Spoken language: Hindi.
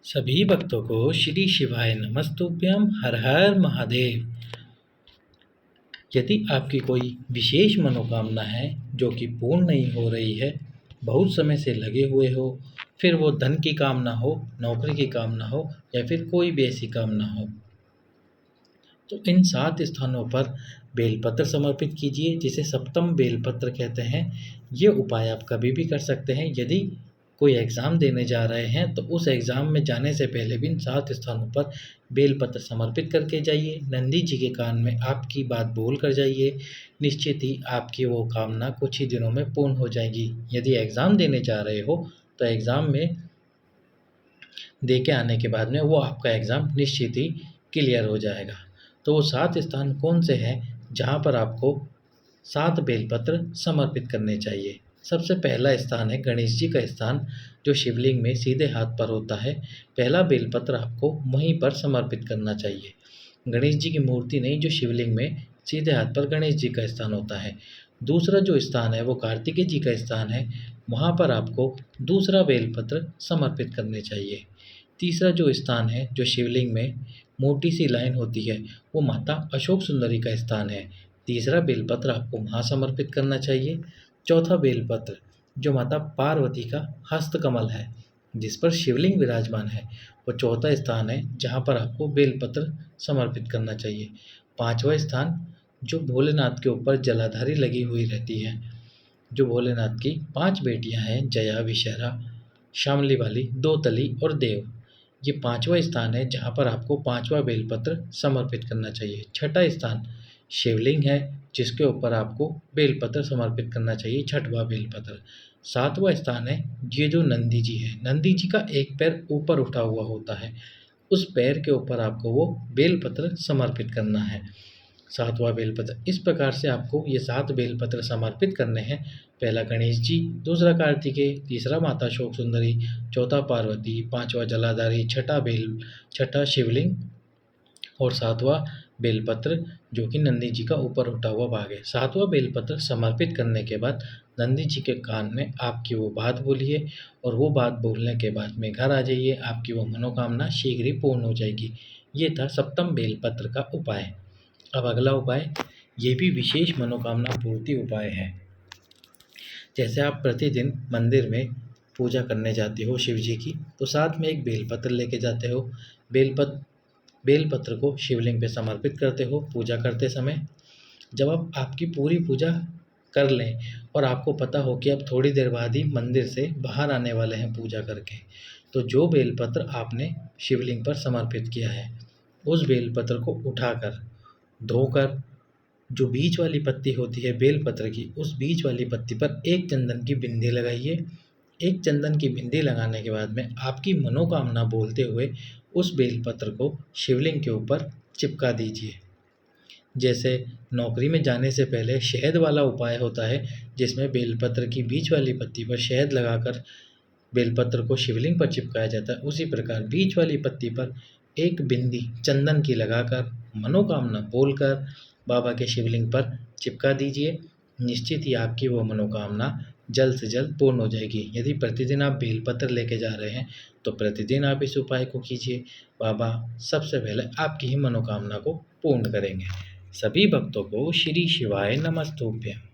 सभी भक्तों को श्री शिवाय नमस्तुभ्यम। हर हर महादेव। यदि आपकी कोई विशेष मनोकामना है जो कि पूर्ण नहीं हो रही है, बहुत समय से लगे हुए हो, फिर वो धन की कामना हो, नौकरी की कामना हो या फिर कोई भी ऐसी कामना हो, तो इन 7 स्थानों पर बेलपत्र समर्पित कीजिए, जिसे सप्तम बेलपत्र कहते हैं। ये उपाय आप कभी भी कर सकते हैं। यदि कोई एग्ज़ाम देने जा रहे हैं तो उस एग्ज़ाम में जाने से पहले भी इन 7 स्थानों पर बेलपत्र समर्पित करके जाइए। नंदी जी के कान में आपकी बात बोल कर जाइए, निश्चित ही आपकी वो कामना कुछ ही दिनों में पूर्ण हो जाएगी। यदि एग्ज़ाम देने जा रहे हो तो एग्ज़ाम में दे के आने के बाद में वो आपका एग्ज़ाम निश्चित ही क्लियर हो जाएगा। तो वो 7 स्थान कौन से हैं जहाँ पर आपको 7 बेलपत्र समर्पित करने चाहिए। सबसे पहला स्थान है गणेश जी का स्थान, जो शिवलिंग में सीधे हाथ पर होता है। पहला बेलपत्र आपको वहीं पर समर्पित करना चाहिए। गणेश जी की मूर्ति नहीं, जो शिवलिंग में सीधे हाथ पर गणेश जी का स्थान होता है। दूसरा जो स्थान है वो कार्तिकेय जी का स्थान है, वहाँ पर आपको दूसरा बेलपत्र समर्पित करने चाहिए। तीसरा जो स्थान है, जो शिवलिंग में मोटी सी लाइन होती है, वो माता अशोक सुंदरी का स्थान है। तीसरा बेलपत्र आपको वहाँ समर्पित करना चाहिए। चौथा बेलपत्र जो माता पार्वती का हस्तकमल है, जिस पर शिवलिंग विराजमान है, वो चौथा स्थान है जहाँ पर आपको बेलपत्र समर्पित करना चाहिए। पांचवा स्थान जो भोलेनाथ के ऊपर जलाधारी लगी हुई रहती है, जो भोलेनाथ की 5 बेटियां हैं, जया, विषहरा, शामली वाली, दोतली और देव। ये पांचवा स्थान है जहाँ पर आपको पांचवा बेलपत्र समर्पित करना चाहिए। छठा स्थान शिवलिंग है, जिसके ऊपर आपको बेलपत्र समर्पित करना चाहिए, छठवां बेलपत्र। सातवां स्थान है ये जो नंदी जी है, नंदी जी का एक पैर ऊपर उठा हुआ होता है, उस पैर के ऊपर आपको वो बेलपत्र समर्पित करना है, सातवां बेलपत्र। इस प्रकार से आपको ये 7 बेलपत्र समर्पित करने हैं। पहला गणेश जी, दूसरा कार्तिकेय, तीसरा माता अशोक सुंदरी, चौथा पार्वती, पांचवा जलाधारी, छठा शिवलिंग और सातवां बेलपत्र जो कि नंदी जी का ऊपर उठा हुआ भाग है। सातवां बेलपत्र समर्पित करने के बाद नंदी जी के कान में आपकी वो बात बोलिए और वो बात बोलने के बाद में घर आ जाइए। आपकी वो मनोकामना शीघ्र ही पूर्ण हो जाएगी। ये था सप्तम बेलपत्र का उपाय। अब अगला उपाय, ये भी विशेष मनोकामना पूर्ति उपाय है। जैसे आप प्रतिदिन मंदिर में पूजा करने जाते हो शिव जी की, तो साथ में एक बेलपत्र लेके जाते हो। बेलपत्र को शिवलिंग पे समर्पित करते हो पूजा करते समय। जब आप आपकी पूरी पूजा कर लें और आपको पता हो कि अब थोड़ी देर बाद ही मंदिर से बाहर आने वाले हैं पूजा करके, तो जो बेलपत्र आपने शिवलिंग पर समर्पित किया है, उस बेलपत्र को उठाकर, धोकर, जो बीच वाली पत्ती होती है बेलपत्र की, उस बीच वाली पत्ती पर एक चंदन की बिंदी लगाइए। एक चंदन की बिंदी लगाने के बाद में आपकी मनोकामना बोलते हुए उस बेलपत्र को शिवलिंग के ऊपर चिपका दीजिए। जैसे नौकरी में जाने से पहले शहद वाला उपाय होता है, जिसमें बेलपत्र की बीच वाली पत्ती पर शहद लगाकर बेलपत्र को शिवलिंग पर चिपकाया जाता है, उसी प्रकार बीच वाली पत्ती पर एक बिंदी चंदन की लगाकर मनोकामना बोलकर बाबा के शिवलिंग पर चिपका दीजिए। निश्चित ही आपकी वो मनोकामना जल्द से जल्द पूर्ण हो जाएगी। यदि प्रतिदिन आप बेलपत्र लेके जा रहे हैं तो प्रतिदिन आप इस उपाय को कीजिए। बाबा सबसे पहले आपकी ही मनोकामना को पूर्ण करेंगे। सभी भक्तों को श्री शिवाय नमस्तुभ्यम।